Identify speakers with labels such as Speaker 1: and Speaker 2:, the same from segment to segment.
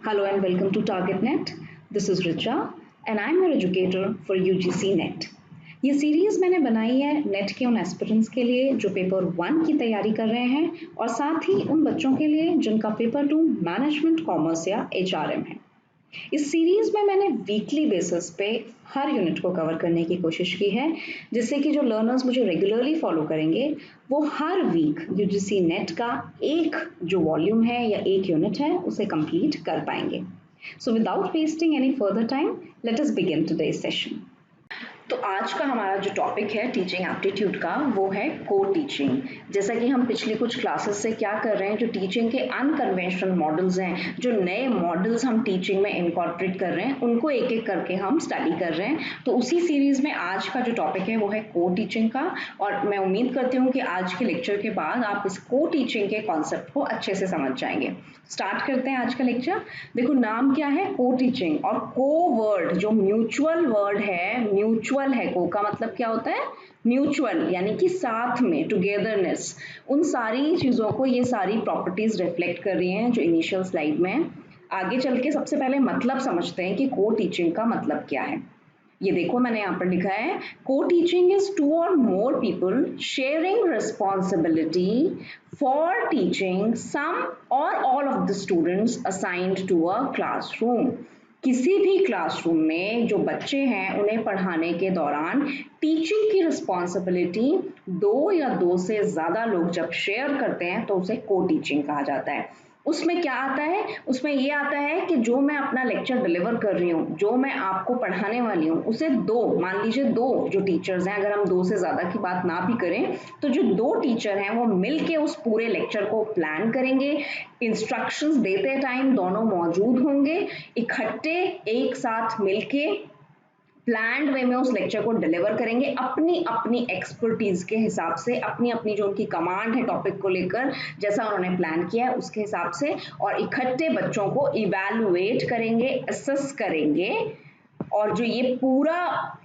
Speaker 1: Hello and welcome to TargetNet. This is Richa and I'm your educator for UGC NET. ये series मैंने बनाई है net के उन एस्पिरेंट्स के लिए जो पेपर 1 की तैयारी कर रहे हैं और साथ ही उन बच्चों के लिए जिनका पेपर 2 मैनेजमेंट कॉमर्स या HRM है। इस सीरीज में मैंने वीकली बेसिस पे हर यूनिट को कवर करने की कोशिश की है जिससे कि जो लर्नर्स मुझे रेगुलरली फॉलो करेंगे वो हर वीक यूजीसी नेट का एक जो वॉल्यूम है या एक यूनिट है उसे कंप्लीट कर पाएंगे। So without wasting any further time let us begin today's session. तो आज का हमारा जो टॉपिक है टीचिंग एप्टीट्यूड का वो है को टीचिंग। जैसा कि हम पिछली कुछ क्लासेस से क्या कर रहे हैं, जो टीचिंग के अनकन्वेंशनल मॉडल्स हैं, जो नए मॉडल्स हम टीचिंग में इनकॉर्पोरेट कर रहे हैं, उनको एक एक करके हम स्टडी कर रहे हैं। तो उसी सीरीज में आज का जो टॉपिक है वो है को टीचिंग का, और मैं उम्मीद करती हूँ कि आज के लेक्चर के बाद आप इस को टीचिंग के कॉन्सेप्ट को अच्छे से समझ जाएंगे। स्टार्ट करते हैं आज का लेक्चर। देखो नाम क्या है, को टीचिंग, और को वर्ड जो म्यूचुअल वर्ड है, म्यूचुअल है, को का मतलब क्या होता है, म्यूचुअल यानी कि साथ में, टुगेदरनेस। उन सारी चीजों को ये सारी प्रॉपर्टीज रिफ्लेक्ट कर रही हैं जो इनिशियल स्लाइड में। आगे चल के सबसे पहले मतलब समझते हैं कि को टीचिंग का मतलब क्या है। ये देखो मैंने यहाँ पर लिखा है, को teaching is two or more people sharing responsibility for teaching some or all of the students assigned to a classroom. किसी भी क्लासरूम में जो बच्चे हैं उन्हें पढ़ाने के दौरान टीचिंग की रिस्पॉन्सिबिलिटी दो या दो से ज्यादा लोग जब शेयर करते हैं तो उसे को टीचिंग कहा जाता है। उसमें क्या आता है, उसमें ये आता है कि जो मैं अपना लेक्चर डिलीवर कर रही हूँ, जो मैं आपको पढ़ाने वाली हूँ, उसे दो, मान लीजिए दो जो टीचर्स हैं, अगर हम दो से ज्यादा की बात ना भी करें तो जो दो टीचर हैं वो मिलके उस पूरे लेक्चर को प्लान करेंगे। इंस्ट्रक्शंस देते टाइम दोनों मौजूद होंगे, इकट्ठे एक साथ मिलके प्लान्ड वे में उस लेक्चर को डिलीवर करेंगे अपनी अपनी एक्सपर्टीज के हिसाब से, अपनी अपनी जो उनकी कमांड है टॉपिक को लेकर, जैसा उन्होंने प्लान किया है उसके हिसाब से, और इकट्ठे बच्चों को इवैल्यूएट करेंगे, असेस करेंगे, और जो ये पूरा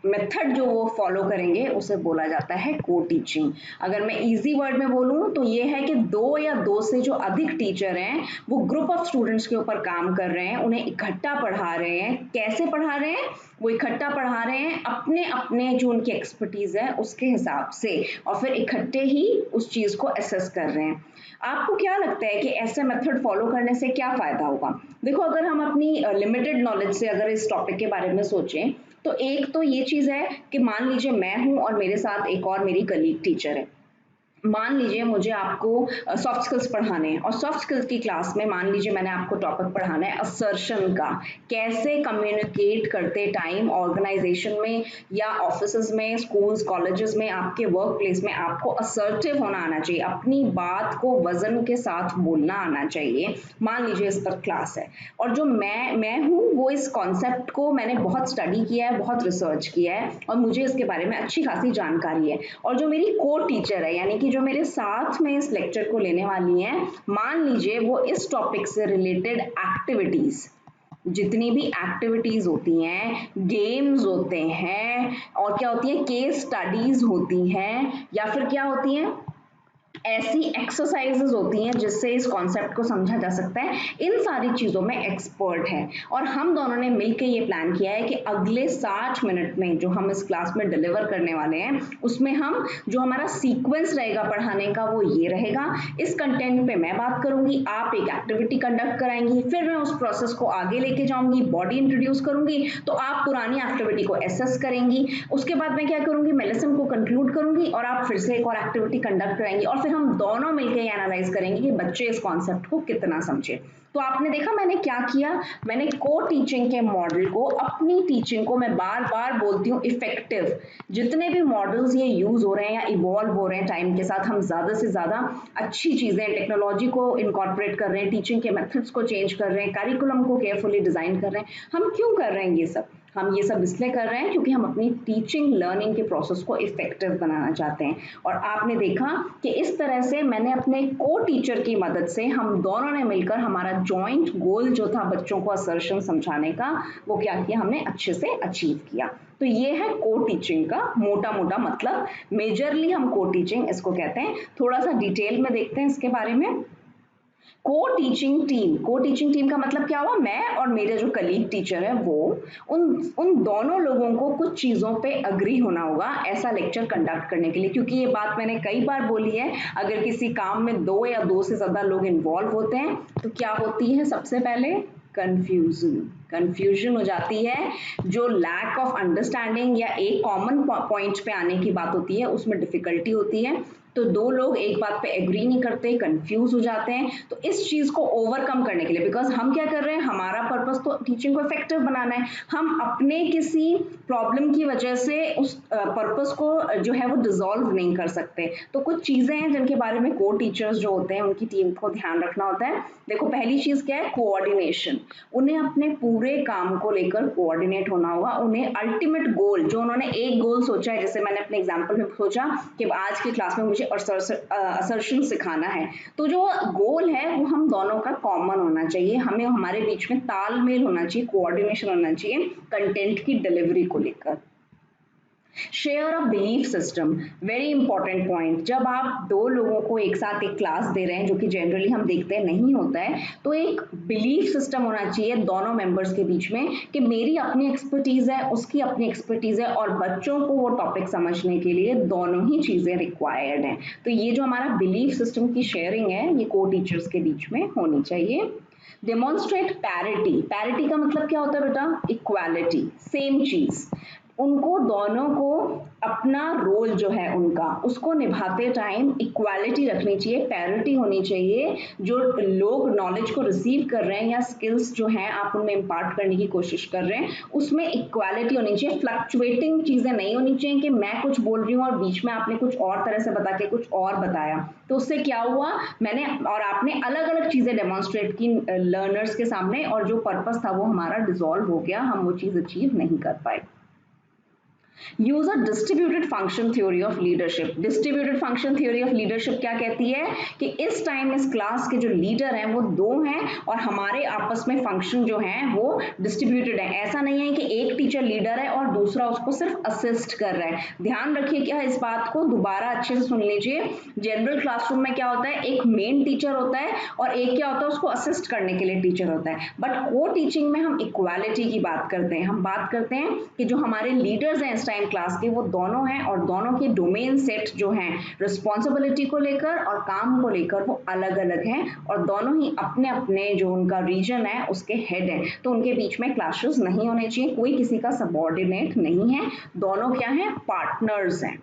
Speaker 1: मेथड जो वो फॉलो करेंगे उसे बोला जाता है को टीचिंग। अगर मैं इजी वर्ड में बोलूं तो ये है कि दो या दो से जो अधिक टीचर हैं वो ग्रुप ऑफ स्टूडेंट्स के ऊपर काम कर रहे हैं, उन्हें इकट्ठा पढ़ा रहे हैं। कैसे पढ़ा रहे हैं, वो इकट्ठा पढ़ा रहे हैं अपने अपने जो उनकी एक्सपर्टीज है उसके हिसाब से, और फिर इकट्ठे ही उस चीज को असेस कर रहे हैं। आपको क्या लगता है कि ऐसे मेथड फॉलो करने से क्या फायदा होगा? देखो अगर हम अपनी लिमिटेड नॉलेज से अगर इस टॉपिक के बारे में सोचें तो एक तो ये चीज है कि मान लीजिए मैं हूं और मेरे साथ एक और मेरी कलीग टीचर है। मान लीजिए मुझे आपको सॉफ्ट स्किल्स पढ़ाने हैं, और सॉफ्ट स्किल्स की क्लास में मान लीजिए मैंने आपको टॉपिक पढ़ाना है असर्शन का, कैसे कम्युनिकेट करते टाइम ऑर्गेनाइजेशन में या ऑफिसेज में, स्कूल्स कॉलेजेस में, आपके वर्क प्लेस में आपको असर्टिव होना आना चाहिए, अपनी बात को वजन के साथ बोलना आना चाहिए। मान लीजिए इस पर क्लास है और जो मैं हूँ वो इस कॉन्सेप्ट को मैंने बहुत स्टडी किया है, बहुत रिसर्च किया है और मुझे इसके बारे में अच्छी खासी जानकारी है। और जो मेरी को टीचर है यानी कि जो मेरे साथ में इस लेक्चर को लेने वाली हैं, मान लीजिए वो इस टॉपिक से रिलेटेड एक्टिविटीज, जितनी भी एक्टिविटीज होती हैं, गेम्स होते हैं, और क्या होती है, केस स्टडीज होती हैं, या फिर क्या होती हैं, ऐसी एक्सरसाइजेस होती हैं जिससे इस कॉन्सेप्ट को समझा जा सकता है, इन सारी चीजों में एक्सपर्ट है। और हम दोनों ने मिलकर ये प्लान किया है कि अगले 60 मिनट में जो हम इस क्लास में डिलीवर करने वाले हैं उसमें हम जो हमारा सीक्वेंस रहेगा पढ़ाने का वो ये रहेगा। इस कंटेंट पे मैं बात करूंगी, आप एक एक्टिविटी कंडक्ट कराएंगी, फिर मैं उस प्रोसेस को आगे लेके जाऊंगी, बॉडी इंट्रोड्यूस करूंगी, तो आप पुरानी एक्टिविटी को एसेस करेंगी। उसके बाद मैं क्या करूंगी, मैं लेसन को कंक्लूड करूंगी और आप फिर से एक और एक्टिविटी कंडक्ट कराएंगी, और फिर हम दोनों मिलकर एनालाइज करेंगे कि बच्चे इस कॉन्सेप्ट को कितना समझे। तो आपने देखा मैंने क्या किया, मैंने को टीचिंग के मॉडल को, अपनी टीचिंग को, मैं बार बार बोलती हूँ इफेक्टिव, जितने भी मॉडल्स ये यूज हो रहे हैं या इवॉल्व हो रहे हैं टाइम के साथ, हम ज्यादा से ज्यादा अच्छी चीजें, टेक्नोलॉजी को इनकॉर्पोरेट कर रहे हैं, टीचिंग के मेथड्स को चेंज कर रहे हैं, करिकुलम को केयरफुली डिजाइन कर रहे हैं। हम क्यों कर रहे हैं ये सब? हम ये सब इसलिए कर रहे हैं क्योंकि हम अपनी टीचिंग लर्निंग के प्रोसेस को इफेक्टिव बनाना चाहते हैं। और आपने देखा कि इस तरह से मैंने अपने को टीचर की मदद से, हम दोनों ने मिलकर हमारा जॉइंट गोल जो था बच्चों को असर्शन समझाने का, वो क्या किया, हमने अच्छे से अचीव किया। तो ये है को टीचिंग का मोटा मोटा मतलब। मेजरली हम को टीचिंग इसको कहते हैं। थोड़ा सा डिटेल में देखते हैं इसके बारे में। को टीचिंग टीम का मतलब क्या हुआ, मैं और मेरे जो कलीग टीचर है वो उन दोनों लोगों को कुछ चीज़ों पे अग्री होना होगा ऐसा लेक्चर कंडक्ट करने के लिए, क्योंकि ये बात मैंने कई बार बोली है, अगर किसी काम में 2 या 2 से ज़्यादा लोग इन्वॉल्व होते हैं तो क्या होती है, सबसे पहले कंफ्यूजन हो जाती है, जो लैक ऑफ अंडरस्टैंडिंग या एक कॉमन पॉइंट पे आने की बात होती है उसमें डिफिकल्टी होती है, तो 2 लोग एक बात पे एग्री नहीं करते, कंफ्यूज हो जाते हैं। तो इस चीज को ओवरकम करने के लिए, बिकॉज हम क्या कर रहे हैं, हमारा पर्पस तो टीचिंग को इफेक्टिव बनाना है, हम अपने किसी प्रॉब्लम की वजह से उस पर्पस को जो है वो डिसॉल्व नहीं कर सकते। तो कुछ चीजें हैं जिनके बारे में को टीचर्स जो होते हैं उनकी टीम को ध्यान रखना होता है। देखो पहली चीज क्या है, कोऑर्डिनेशन। उन्हें अपने पूरे काम को लेकर कोऑर्डिनेट होना होगा, उन्हें अल्टीमेट गोल, जो उन्होंने एक गोल सोचा है, जैसे मैंने अपने एग्जांपल में सोचा कि आज की क्लास में मुझे असर्शन सिखाना है, तो जो गोल है वो हम दोनों का कॉमन होना चाहिए, हमें हमारे बीच में तालमेल होना चाहिए, कोऑर्डिनेशन होना चाहिए कंटेंट की डिलीवरी को लेकर। Share a belief system, very important point. जब आप 2 लोगों को एक साथ एक क्लास दे रहे हैं, जो कि जनरली हम देखते हैं नहीं होता है, तो एक बिलीफ सिस्टम होना चाहिए दोनों मेंबर्स के बीच में कि मेरी अपनी एक्सपर्टीज है, उसकी अपनी एक्सपर्टीज है, और बच्चों को वो टॉपिक समझने के लिए दोनों ही चीजें रिक्वायर्ड हैं। तो ये जो हमारा बिलीफ सिस्टम की शेयरिंग है ये को टीचर्स के बीच में होनी चाहिए। Demonstrate parity. पैरिटी का मतलब क्या होता है बेटा, इक्वालिटी, सेम चीज। उनको दोनों को अपना रोल जो है उनका उसको निभाते टाइम इक्वालिटी रखनी चाहिए, पैरिटी होनी चाहिए। जो लोग नॉलेज को रिसीव कर रहे हैं या स्किल्स जो हैं आप उनमें इम्पार्ट करने की कोशिश कर रहे हैं उसमें इक्वालिटी होनी चाहिए। फ्लक्चुएटिंग चीजें नहीं होनी चाहिए कि मैं कुछ बोल रही हूँ और बीच में आपने कुछ और तरह से बता के कुछ और बताया, तो उससे क्या हुआ, मैंने और आपने अलग अलग चीजें डेमोन्स्ट्रेट की लर्नर्स के सामने, और जो पर्पस था वो हमारा डिसॉल्व हो गया, हम वो चीज अचीव नहीं कर पाए। Use a distributed function theory of leadership. Distributed function theory of leadership क्या कहती है कि इस टाइम इस क्लास के जो लीडर हैं वो 2 हैं और हमारे आपस में फंक्शन जो है वो डिस्ट्रीब्यूटेड है। ऐसा नहीं है कि एक टीचर लीडर है और दूसरा उसको सिर्फ असिस्ट कर रहा है। ध्यान रखिए क्या इस बात को, दोबारा अच्छे से सुन लीजिए। जनरल क्लासरूम में क्या होता है, एक मेन टीचर होता है और एक क्या होता है, उसको असिस्ट करने के लिए टीचर होता है। बट को टीचिंग में हम इक्वालिटी की बात करते हैं, हम बात करते हैं कि जो हमारे लीडर्स हैं टाइम क्लास के वो दोनों हैं और दोनों के डोमेन सेट जो हैं रिस्पॉन्सिबिलिटी को लेकर और काम को लेकर वो अलग अलग हैं और दोनों ही अपने अपने जो उनका रीजन है उसके हेड हैं। तो उनके बीच में क्लैशेस नहीं होने चाहिए, कोई किसी का सबऑर्डिनेट नहीं है, दोनों क्या है, पार्टनर्स हैं।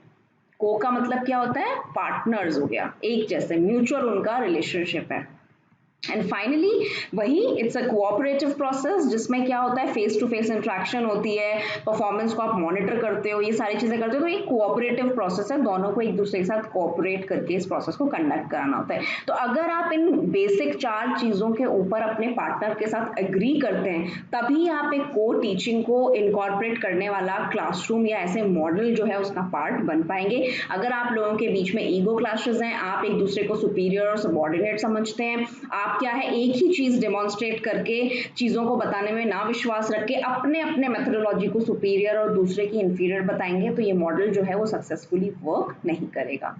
Speaker 1: को का मतलब क्या होता है, पार्टनर्स हो गया, एक जैसे म्यूचुअल उनका रिलेशनशिप है। एंड फाइनली वही इट्स अ कोऑपरेटिव प्रोसेस जिसमें क्या होता है, फेस टू फेस इंटरेक्शन होती है, परफॉर्मेंस को आप मॉनिटर करते हो, ये सारी चीजें करते हो, तो एक कोऑपरेटिव प्रोसेस है, दोनों को एक दूसरे के साथ कोऑपरेट करके इस प्रोसेस को कंडक्ट कराना होता है। तो अगर आप इन बेसिक 4 चीजों के ऊपर अपने पार्टनर के साथ एग्री करते हैं तभी आप एक को टीचिंग को इनकॉर्पोरेट करने वाला क्लासरूम या ऐसे मॉडल जो है उसका पार्ट बन पाएंगे। अगर आप लोगों के बीच में ईगो क्लैशेस हैं, आप एक दूसरे को सुपीरियर और सबऑर्डिनेट समझते हैं, आप क्या है एक ही चीज डेमोन्स्ट्रेट करके चीजों को बताने में ना विश्वास रख के अपने अपने मेथोडोलॉजी को सुपीरियर और दूसरे की इंफीरियर बताएंगे, तो ये मॉडल जो है वो सक्सेसफुली वर्क नहीं करेगा।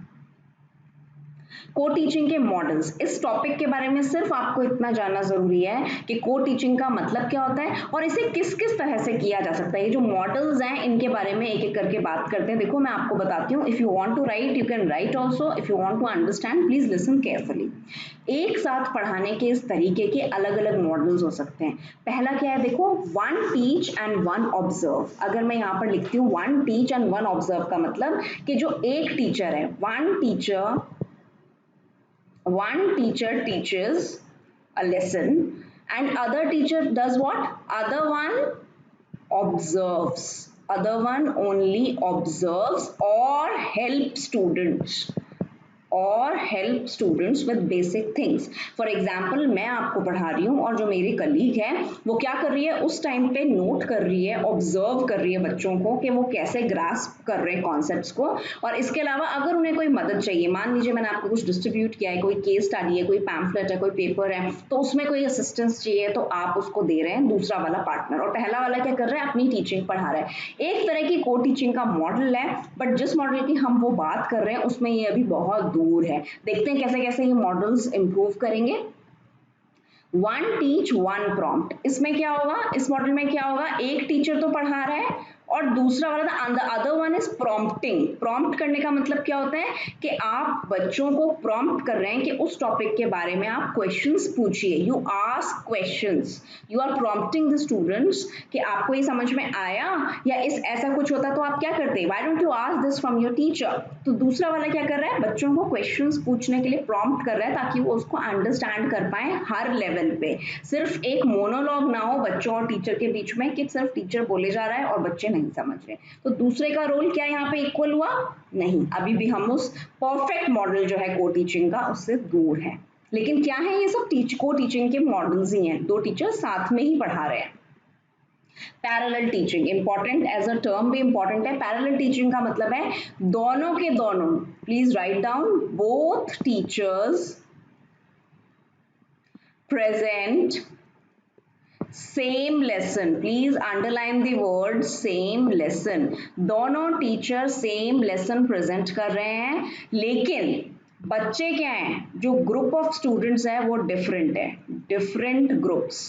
Speaker 1: को टीचिंग के मॉडल्स, इस टॉपिक के बारे में सिर्फ आपको इतना जानना जरूरी है कि को टीचिंग का मतलब क्या होता है और इसे किस किस तरह से किया जा सकता है। ये जो मॉडल्स हैं इनके बारे में एक एक करके बात करते हैं। देखो मैं आपको बताती हूँ, if you want to write you can write also, if you want to understand please listen carefully. एक साथ पढ़ाने के इस तरीके के अलग अलग मॉडल्स हो सकते हैं। पहला क्या है, देखो, 1 टीच एंड 1 ऑब्जर्व। अगर मैं यहाँ पर लिखती हूँ 1 टीच एंड 1 ऑब्जर्व का मतलब कि जो एक टीचर है, one teacher teaches a lesson and other teacher does what, other one observes, other one only observes or help students with basic things. For example, मैं आपको पढ़ा रही हूँ और जो मेरी कलीग है वो क्या कर रही है, उस टाइम पे नोट कर रही है, ऑब्जर्व कर रही है बच्चों को कि वो कैसे ग्रास्प कर रहे हैं कॉन्सेप्ट्स को। और इसके अलावा अगर उन्हें कोई मदद चाहिए, मान लीजिए मैंने आपको कुछ डिस्ट्रीब्यूट किया है, कोई केस स्टडी है, कोई पैम्फलेट है, कोई पेपर है, तो उसमें कोई असिस्टेंस चाहिए तो आप उसको दे रहे हैं, दूसरा वाला पार्टनर, और पहला वाला क्या कर रहा है, अपनी टीचिंग पढ़ा रहा है। एक तरह की को टीचिंग का मॉडल है, बट जिस मॉडल की हम वो बात कर रहे हैं उसमें ये अभी बहुत दूर है। देखते हैं कैसे कैसे ये मॉडल्स इंप्रूव करेंगे। One teach one prompt. इसमें क्या होगा, इस मॉडल में क्या होगा, एक टीचर तो पढ़ा रहा है और दूसरा वाला the other one is prompting. Prompt करने का मतलब क्या होता है कि आप बच्चों को प्रॉम्प्ट कर रहे हैं कि उस टॉपिक के बारे में आप क्वेश्चंस पूछिए, you ask questions, you are prompting the students कि आपको ये समझ में आया या इस ऐसा कुछ होता तो आप क्या करते, why don't you ask this from your teacher. तो दूसरा वाला क्या कर रहा है, बच्चों को क्वेश्चंस पूछने के लिए प्रॉम्प्ट कर रहा है ताकि वो उसको अंडरस्टैंड कर पाए हर लेवल पे, सिर्फ एक मोनोलॉग ना हो बच्चों और टीचर के बीच में कि सिर्फ टीचर बोले जा रहा है और बच्चे नहीं समझ रहे। तो दूसरे का रोल क्या यहाँ पे इक्वल हुआ, नहीं, अभी भी हम उस परफेक्ट मॉडल जो है को टीचिंग का उससे दूर है। लेकिन क्या है, ये सब को टीचिंग के मॉडल्स ही हैं, दो टीचर साथ में ही पढ़ा रहे हैं। Parallel teaching important, as a term भी इंपॉर्टेंट है। पैरेलल टीचिंग का मतलब है दोनों के दोनों, please write down, both teachers present same lesson, please underline the word same lesson, दोनों टीचर सेम लेसन प्रेजेंट कर रहे हैं, लेकिन बच्चे क्या हैं, जो ग्रुप ऑफ स्टूडेंट्स है वो डिफरेंट है, डिफरेंट ग्रुप्स।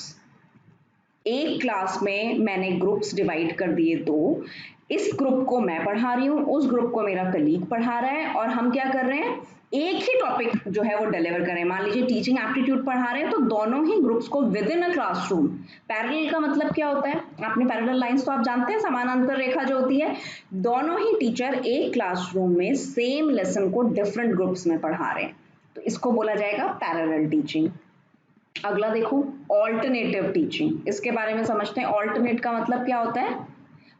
Speaker 1: एक क्लास में मैंने ग्रुप्स डिवाइड कर दिए दो, इस ग्रुप को मैं पढ़ा रही हूँ, उस ग्रुप को मेरा कलीग पढ़ा रहा है, और हम क्या कर रहे हैं, एक ही टॉपिक जो है वो डिलीवर करें। मान लीजिए टीचिंग एप्टीट्यूड पढ़ा रहे हैं तो दोनों ही ग्रुप्स को with in a classroom. Parallel का मतलब क्या होता है, आपने पैरेलल लाइंस तो आप जानते हैं, समानांतर रेखा जो होती है, दोनों ही टीचर एक क्लासरूम में सेम लेसन को डिफरेंट ग्रुप्स में पढ़ा रहे हैं, तो इसको बोला जाएगा पैरेलल टीचिंग। अगला देखो, ऑल्टरनेटिव टीचिंग, इसके बारे में समझते हैं। ऑल्टरनेट का मतलब क्या होता है,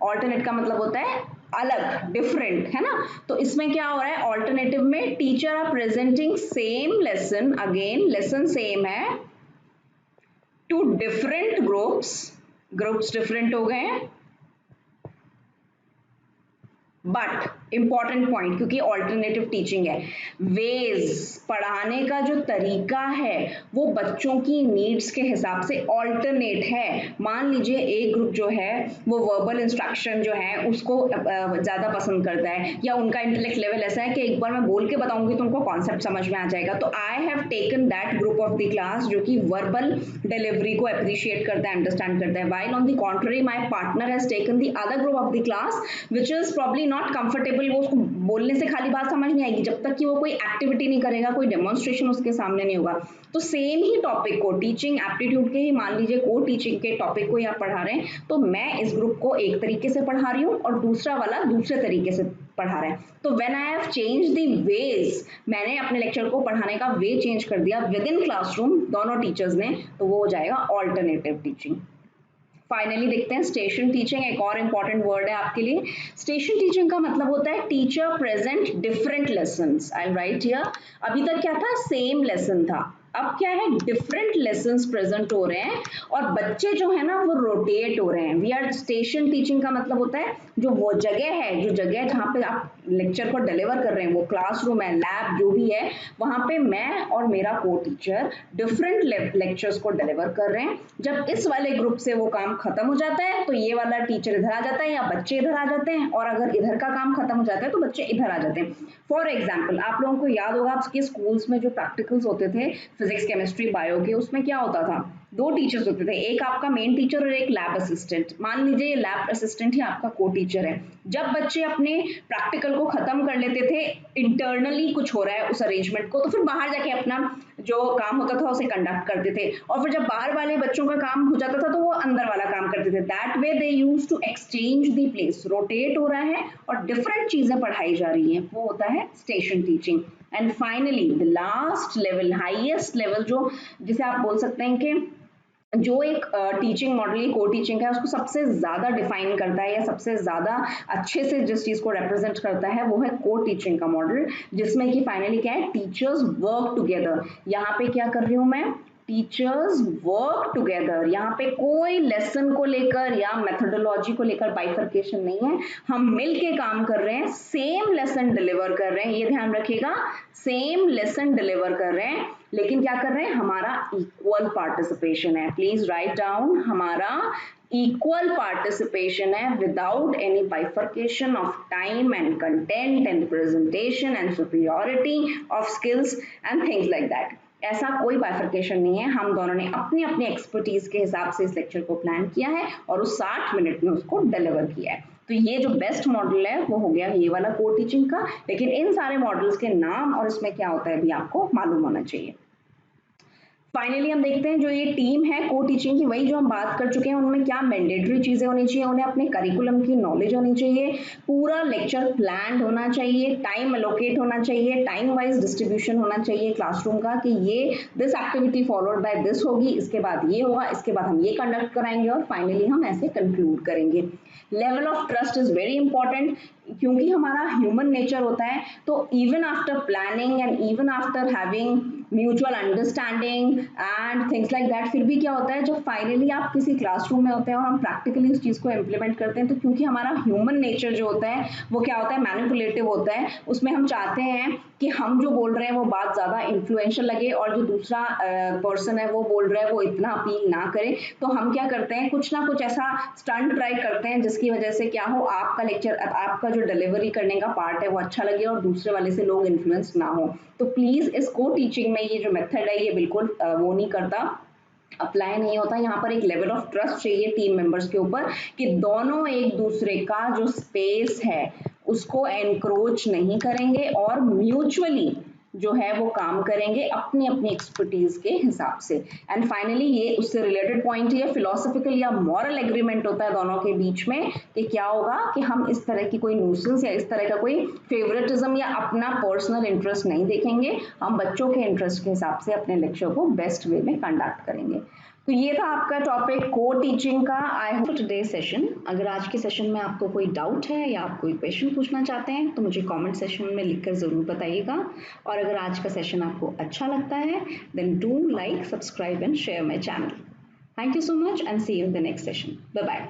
Speaker 1: ऑल्टरनेट का मतलब होता है अलग, डिफरेंट, है ना। तो इसमें क्या हो रहा है, ऑल्टरनेटिव में teacher are presenting same lesson, again lesson same है, two different groups, groups different हो गए, बट इंपॉर्टेंट पॉइंट, क्योंकि ऑल्टरनेटिव टीचिंग है, वेज, पढ़ाने का जो तरीका है वो बच्चों की नीड्स के हिसाब से ऑल्टरनेट है। मान लीजिए एक ग्रुप जो है वो वर्बल इंस्ट्रक्शन जो है उसको ज्यादा पसंद करता है, या उनका इंटेलेक्ट लेवल ऐसा है कि एक बार मैं बोल के बताऊंगी तो उनको कॉन्सेप्ट समझ में आ जाएगा, तो I have taken that group of the class जो कि वर्बल डिलीवरी को अप्रिशिएट करता है, अंडरस्टैंड करता है, while on the contrary my partner has taken the other group of the class which is probably not comfortable, वो उसको बोलने से खाली बात समझ नहीं आएगी जब तक कि वो कोई एक्टिविटी नहीं करेगा, कोई डेमोन्स्ट्रेशन उसके सामने नहीं होगा। तो सेम ही टॉपिक को, टीचिंग एप्टीट्यूड के ही मान लीजिए को टीचिंग के टॉपिक को आप पढ़ा रहे हैं, तो मैं इस ग्रुप को एक तरीके से पढ़ा रही हूँ और दूसरा वाला दूसरे तरीके से पढ़ा रहा है। तो when I have change the ways, मैंने अपने लेक्चर को पढ़ाने का वे चेंज कर दिया विद इन क्लासरूम दोनों टीचर्स ने, तो वो हो जाएगा ऑल्टरनेटिव टीचिंग। फाइनली देखते हैं स्टेशन टीचिंग, एक और इंपॉर्टेंट वर्ड है आपके लिए। स्टेशन टीचिंग का मतलब होता है teacher present different lessons, I right here, अभी तक क्या था, सेम लेसन था, अब क्या है, डिफरेंट लेसन्स प्रेजेंट हो रहे हैं और बच्चे जो है ना वो रोटेट हो रहे हैं। वी आर स्टेशन टीचिंग का मतलब होता है जो वो जगह है, जो जगह जहाँ पे आप लेक्चर को डिलीवर कर रहे हैं, वो क्लासरूम है, लैब जो भी है, वहां पे मैं और मेरा को टीचर डिफरेंट लेक्चर्स को डिलीवर कर रहे हैं। जब इस वाले ग्रुप से वो काम खत्म हो जाता है तो ये वाला टीचर इधर आ जाता है या बच्चे इधर आ जाते हैं, और अगर इधर का काम खत्म हो जाता है तो बच्चे इधर आ जाते हैं। फॉर एग्जाम्पल, आप लोगों को याद होगा आपके स्कूल्स में जो प्रैक्टिकल्स होते थे फिजिक्स केमिस्ट्री बायो के, उसमें क्या होता था, दो टीचर्स होते थे, एक आपका मेन टीचर और एक लैब असिस्टेंट। मान लीजिए ये लैब असिस्टेंट ही आपका को टीचर है। जब बच्चे अपने प्रैक्टिकल को खत्म कर लेते थे, इंटरनली कुछ हो रहा है उस अरेंजमेंट को, तो फिर बाहर जाके अपना जो काम होता था उसे कंडक्ट करते थे, और फिर जब बाहर वाले बच्चों का काम हो जाता था तो वो अंदर वाला काम करते थे। That way they use to exchange the place, rotate हो रहा है और डिफरेंट चीजें पढ़ाई जा रही हैं, वो होता है station teaching. And finally the last level, highest level, जो जिसे आप बोल सकते हैं कि जो एक टीचिंग मॉडल को टीचिंग है उसको सबसे ज्यादा डिफाइन करता है या सबसे ज्यादा अच्छे से जिस चीज को रिप्रेजेंट करता है वो है को टीचिंग का मॉडल, जिसमें कि फाइनली क्या है, टीचर्स वर्क टुगेदर। यहाँ पे क्या कर रही हूं मैं, टीचर्स वर्क टुगेदर, यहाँ पे कोई लेसन को लेकर या मेथोडोलॉजी को लेकर बाइफर्केशन नहीं है, हम मिल के काम कर रहे हैं, सेम लेसन डिलीवर कर रहे हैं, ये ध्यान रखिएगा, सेम लेसन डिलीवर कर रहे हैं, लेकिन क्या कर रहे हैं, हमारा इक्वल पार्टिसिपेशन है, प्लीज राइट डाउन, हमारा इक्वल पार्टिसिपेशन है without any bifurcation of time and content and presentation and superiority of skills and things like that. ऐसा कोई बाइफर्केशन नहीं है, हम दोनों ने अपनी अपनी एक्सपर्टीज के हिसाब से इस लेक्चर को प्लान किया है और उस 60 मिनट में उसको डिलीवर किया है। तो ये जो बेस्ट मॉडल है वो हो गया ये वाला को टीचिंग का, लेकिन इन सारे मॉडल्स के नाम और इसमें क्या होता है भी आपको मालूम होना चाहिए। फाइनली हम देखते हैं जो ये टीम है को टीचिंग की, वही जो हम बात कर चुके हैं उनमें क्या मैंडेटरी चीजें होनी चाहिए, उन्हें अपने करिकुलम की नॉलेज होनी चाहिए, पूरा लेक्चर प्लान होना चाहिए, टाइम एलोकेट होना चाहिए, टाइम वाइज डिस्ट्रीब्यूशन होना चाहिए क्लासरूम का कि ये this activity followed by this होगी, इसके बाद ये होगा, इसके बाद हम ये कंडक्ट कराएंगे और फाइनली हम ऐसे कंक्लूड करेंगे। Level of trust is very important, क्योंकि हमारा ह्यूमन नेचर होता है, तो even after planning and even after having mutual understanding and things like that, फिर भी क्या होता है जब फाइनली आप किसी क्लासरूम में होते हैं और हम प्रैक्टिकली उस चीज़ को इम्प्लीमेंट करते हैं, तो क्योंकि हमारा ह्यूमन नेचर जो होता है वो क्या होता है मैनिपुलेटिव होता है, उसमें हम चाहते हैं कि हम जो बोल रहे हैं वो बात ज़्यादा इन्फ्लुएंशियल लगे और जो दूसरा पर्सन है वो बोल रहा है वो इतना अपील ना करे, तो हम क्या करते हैं कुछ ना कुछ ऐसा स्टंट ट्राई करते हैं जिसकी वजह से क्या हो आपका लेक्चर, आपका जो डिलीवरी करने का पार्ट है वो अच्छा लगे और दूसरे वाले से लोग इन्फ्लुएंस ना हो। तो प्लीज इस को टीचिंग में ये जो मेथड है ये बिल्कुल वो नहीं करता, अप्लाई नहीं होता। यहाँ पर एक लेवल ऑफ ट्रस्ट चाहिए टीम मेंबर्स के ऊपर कि दोनों एक दूसरे का जो स्पेस है उसको एनक्रोच नहीं करेंगे और म्यूचुअली जो है वो काम करेंगे अपनी अपनी एक्सपर्टीज के हिसाब से। एंड फाइनली ये उससे रिलेटेड पॉइंट ये फिलोसफिकल या मॉरल एग्रीमेंट होता है दोनों के बीच में कि क्या होगा कि हम इस तरह की कोई न्यूसेंस या इस तरह का कोई फेवरेटिज्म या अपना पर्सनल इंटरेस्ट नहीं देखेंगे, हम बच्चों के इंटरेस्ट के हिसाब से अपने लेक्चर को बेस्ट वे में कंडक्ट करेंगे। तो ये था आपका टॉपिक को टीचिंग का। आई होप टुडे सेशन, अगर आज के सेशन में आपको कोई डाउट है या आप कोई क्वेश्चन पूछना चाहते हैं तो मुझे कमेंट सेक्शन में लिखकर ज़रूर बताइएगा। और अगर आज का सेशन आपको अच्छा लगता है then do like, subscribe and share my channel. Thank you so much and see you in the next session. Bye bye.